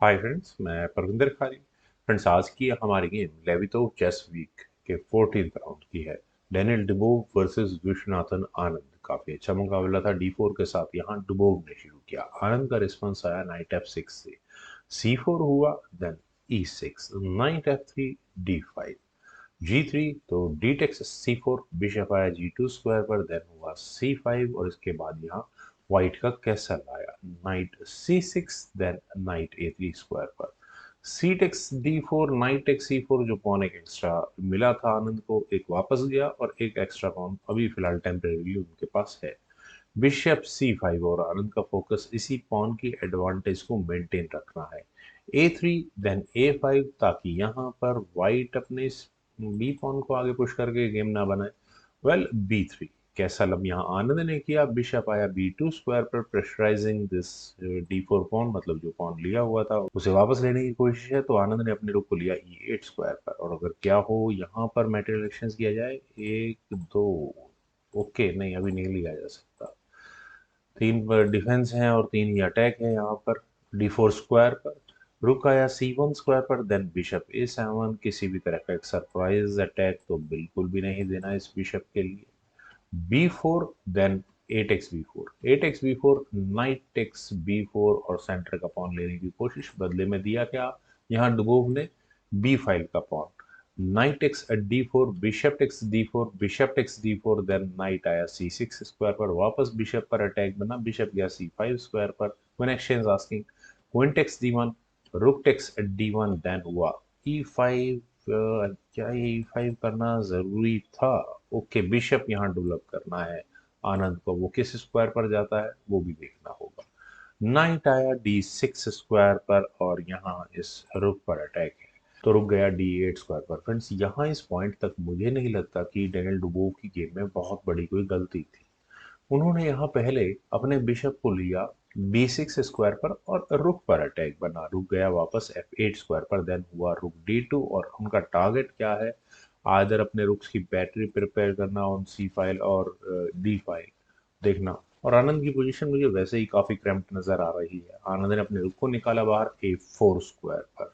Hi friends, मैं परविंदर खारी। Friends, आज की हमारी गेम लेविटो चेस वीक के 14th राउंड की है। Daniel डुबोव versus Viswanathan Anand. काफी अच्छा मुकाबला था। D4 के साथ यहाँ डुबोव ने शुरू किया। आनंद का रिस्पॉन्स आया नाइट F6 से। C4 हुआ, then E6, night F3, D5, G3, तो D टेक्स C4, बिशप आया G2 स्क्वायर पर, देन हुआ C5 और इसके बाद यहाँ व्हाइट का कैसल आया knight C6, then knight A3 square पर। C takes D4, knight takes C4, जो पॉन एक एक्स्ट्रा मिला था आनंद को, एक वापस गया और एक एक्स्ट्रा पॉन अभी फिलहाल टेम्परेरी उनके पास है। बिशप C5 और आनंद का फोकस इसी पॉन की एडवांटेज को मेंटेन रखना है। A3, देन A5, ताकि यहाँ पर व्हाइट अपने बी पॉन को आगे पुश करके गेम ना बनाए। वेल, B3 कैसा लब यहाँ आनंद ने किया। बिशप आया B2 स्क्वायर पर, प्रेशराइजिंग दिस D4 पॉन, मतलब जो पॉन लिया हुआ था उसे वापस लेने की कोशिश है। तो आनंद ने अपने रुक को लिया E8 स्क्वायर पर, और अगर क्या हो यहाँ पर मेटेरियल एक्सचेंज किया जाए, एक दो, ओके नहीं, अभी नहीं लिया जा सकता। तीन पर डिफेंस है और तीन ही अटैक है यहाँ पर। D4 स्क्वायर पर, रुक आया C1 स्क्वायर पर, देन बिशप A7। किसी भी तरह का एक सरप्राइज अटैक तो बिल्कुल भी नहीं देना इस बिशप के लिए। B4, then A takes B4, A takes B4, knight takes B4 और सेंटर का पॉन लेने की कोशिश। बदले में दिया क्या यहाँ डुबोव ने? B5 का पॉन। Knight takes D4, bishop takes D4, bishop takes D4, then knight आया C6 स्क्वायर पर, वापस बिशप पर अटैक बना। बिशप गया C5 स्क्वायर पर, one exchange asking, queen takes D1, rook takes D1, then हुआ E5। क्या ये E5 करना जरूरी था? ओके, बिशप यहाँ डेवलप करना है आनंद को। वो किस स्क्वायर पर जाता है वो भी देखना होगा। नाइट आया D6 स्क्वायर पर और यहाँ इस रुक पर अटैक है, तो रुक गया D8 स्क्वायर पर। फ्रेंड्स, यहाँ इस पॉइंट तक मुझे नहीं लगता कि डेनियल डुबोव की गेम में बहुत बड़ी कोई गलती थी। उन्होंने यहाँ पहले अपने बिशप को लिया B6 स्क्वायर पर और रुक पर अटैक बना। रुक गया वापस F8 स्क्वायर पर, देन हुआ रुक D2 और उनका टारगेट क्या है? आदर अपने रुक्स की बैटरी प्रिपेयर करना ऑन C फाइल और D फाइल देखना। और आनंद की पोजीशन मुझे वैसे ही काफी क्रैम्प्ड नजर आ रही है। आनंद ने अपने रुक को निकाला बाहर A4 स्क्वायर पर,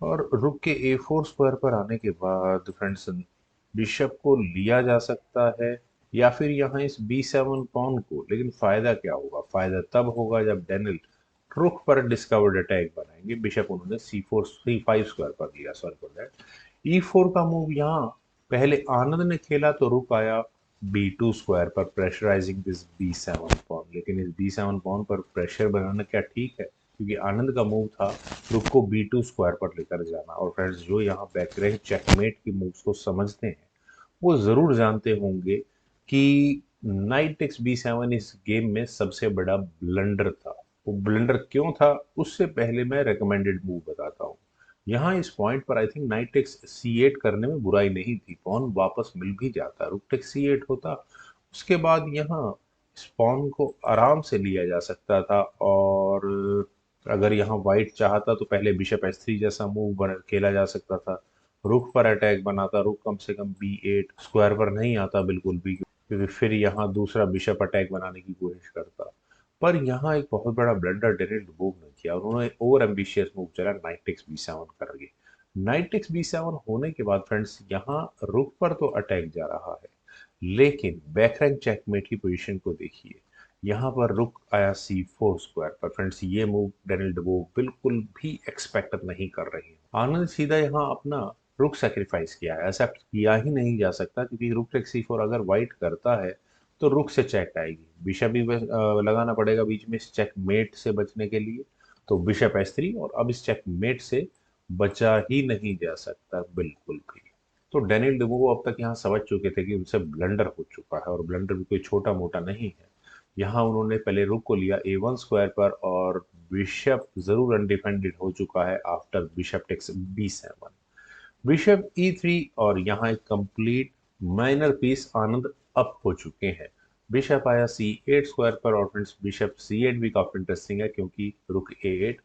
और रुक के A4 स्क्वायर पर आने के बाद फ्रेंड्स, बिशप को लिया जा सकता है या फिर यहाँ इस B7 पॉन को। लेकिन फायदा क्या होगा? फायदा तब होगा जब डेनियल रुक पर डिस्कवर्ड अटैक बनाएंगे। बिशप उन्होंने C4 C5 स्क्वायर पर लिया, सॉरी फॉर दैट। E4 का मूव यहाँ पहले आनंद ने खेला तो रुक आया B2 स्क्वायर पर, प्रेशराइजिंग दिस B7 पॉन। लेकिन इस B7 पॉन पर प्रेशर बनाना क्या ठीक है? क्योंकि आनंद का मूव था रुक को B2 स्क्वायर पर लेकर जाना। और फ्रेंड्स, जो यहाँ बैकरेंज चेकमेट की मूव्स को समझते हैं वो जरूर जानते होंगे कि नाइट टेक्स B7 इस गेम में सबसे बड़ा ब्लंडर था। वो ब्लंडर क्यों था, उससे पहले मैं रेकमेंडेड मूव बताता हूँ। यहाँ इस पॉइंट पर I think knight takes C8 करने में बुराई नहीं थी। पॉन वापस मिल भी जाता, रुक टेक्स C8 होता। उसके बाद यहाँ स्पॉन को आराम से लिया जा सकता था। और अगर यहाँ व्हाइट चाहता तो पहले बिशप S3 जैसा मूव खेला जा सकता था। रुक पर अटैक बनाता, रुक कम से कम B8 स्क्वायर पर नहीं आता बिल्कुल भी, क्योंकि फिर यहाँ दूसरा बिशप अटैक बनाने की कोशिश करता। पर यहाँ एक बहुत बड़ा ब्लंडर डेनियल डुबोव ने किया। उन्होंने ओवर एम्बिशियस मूव चला नाइट टेक्स B7 करके। नाइट टेक्स B7 होने के बाद फ्रेंड्स, यहाँ रुक पर तो अटैक जा रहा है, लेकिन बैक रैंक चेकमेट की पोजीशन को देखिए। यहाँ पर रुक आया C4 स्क्वायर पर। फ्रेंड्स, ये मूव डेनियल डुबोव बिल्कुल भी एक्सपेक्ट नहीं कर रहे हैं। आनंद सीधा यहाँ अपना रुक सेक्रीफाइस किया है। एक्सेप्ट किया ही नहीं जा सकता, क्योंकि रुक टेक C4 अगर व्हाइट करता है तो रुक से चेक आएगी। बिशप भी लगाना पड़ेगा बीच में इस चेकमेट से बचने के लिए। तो बिशप S3, और अब इस चेकमेट से बचा ही नहीं जा सकता बिल्कुल भी। तो डेनियल डिबो अब तक यहाँ समझ चुके थे कि उनसे ब्लंडर हो चुका है, और ब्लंडर भी कोई छोटा मोटा नहीं है। यहाँ उन्होंने पहले रुक को लिया A1 स्क्वायर पर, और बिशप जरूर अनडिफेंडेड हो चुका है after bishop takes B7। Bishop E3, और यहाँ एक कंप्लीट माइनर पीस आनंद अप हो चुके हैं। बिशप आया C8 स्क्वायर पर, और फ्रेंड्स बिशप C8 भी काफी इंटरेस्टिंग है, क्योंकि रुक A8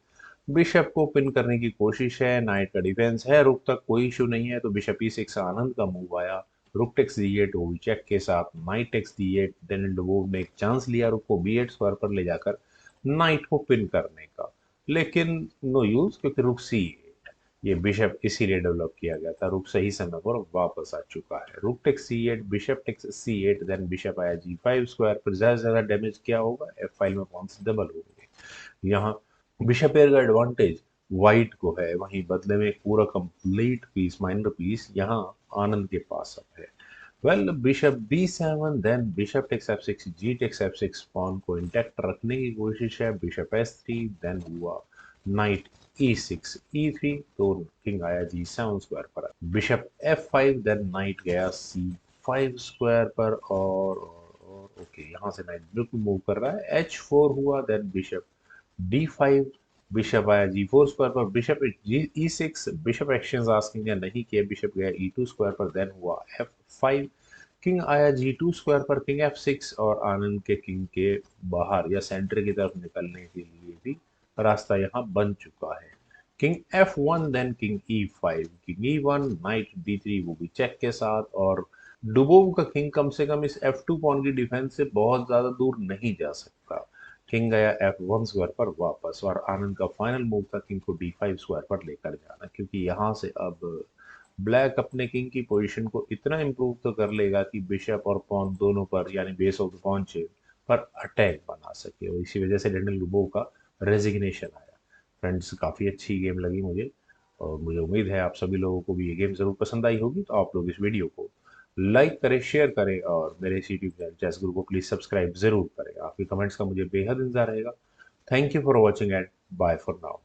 बिशप को पिन करने की कोशिश है। नाइट का डिफेंस है, रुक तक कोई इशू नहीं है। तो बिशप E6 आनंद का मूव आया, रुक टेक्स D8 हुई चेक के साथ, नाइट टेक्स D8। देन डुबोव ने एक चांस लिया रुक को B8 स्क्वायर पर ले जाकर नाइट को पिन करने का। लेकिन नो यूज, क्योंकि रुक C8, ये बिशप इसीलिए डेवलप किया गया था। रुक सही समय पर वापस आ चुका है। Rook takes C8, bishop takes C8, then bishop आया G5 स्क्वायर पर। ज्यादा से ज्यादा डैमेज क्या होगा, F5 में पॉइंट्स डबल होंगे। यहाँ बिशप पेयर का एडवांटेज व्हाइट को है, वहीं बदले में एक पूरा कंप्लीट पीस, माइनर पीस यहाँ आनंद के पास अब है। Well, bishop B7, then bishop takes F6, G takes F6, pawn को इंटैक्ट रखने की कोशिश है। बिशप S3, देन हुआ नाइट E6, E3, तो किंग आया G7 स्क्वायर पर। बिशप F5, देन नाइट गया C5 स्क्वायर पर, और ओके, यहाँ से नाइट बिल्कुल मूव कर रहा है। H4 हुआ, देन बिशप D5, बिशप आया G4 स्क्वायर पर। Bishop E6, bishop exchange asking या नहीं किया, बिशप गया E2 स्क्वायर पर, देन हुआ F5, किंग आया G2 स्क्वायर पर। किंग F6, और आनंद के किंग के बाहर या सेंटर की तरफ निकलने के लिए भी रास्ता यहाँ बन चुका है। King F1, then king E5, king E1, knight D3, वो भी चेक के साथ। और डुबोव का किंग कम से कम इस F2 पॉन की डिफेंस से बहुत ज्यादा दूर नहीं जा सकता। किंग गया F1 स्क्वायर पर वापस, और आनंद का फाइनल मूव था किंग को D5 स्क्वायर पर लेकर जाना, क्योंकि यहाँ से अब ब्लैक अपने किंग की पोजीशन को इतना इम्प्रूव तो कर लेगा कि बिशप और पॉन दोनों पर, यानी base of the pawn chain पर अटैक बना सके। और इसी वजह से डेनियल डुबोव का रेजिग्नेशन आया। फ्रेंड्स, काफ़ी अच्छी गेम लगी मुझे, और मुझे उम्मीद है आप सभी लोगों को भी ये गेम ज़रूर पसंद आई होगी। तो आप लोग इस वीडियो को लाइक करें, शेयर करें, और मेरे इस यूट्यूब चैनल चेस गुरु को प्लीज़ सब्सक्राइब ज़रूर करें। आपके कमेंट्स का मुझे बेहद इंतजार रहेगा। Thank you for watching and bye for now.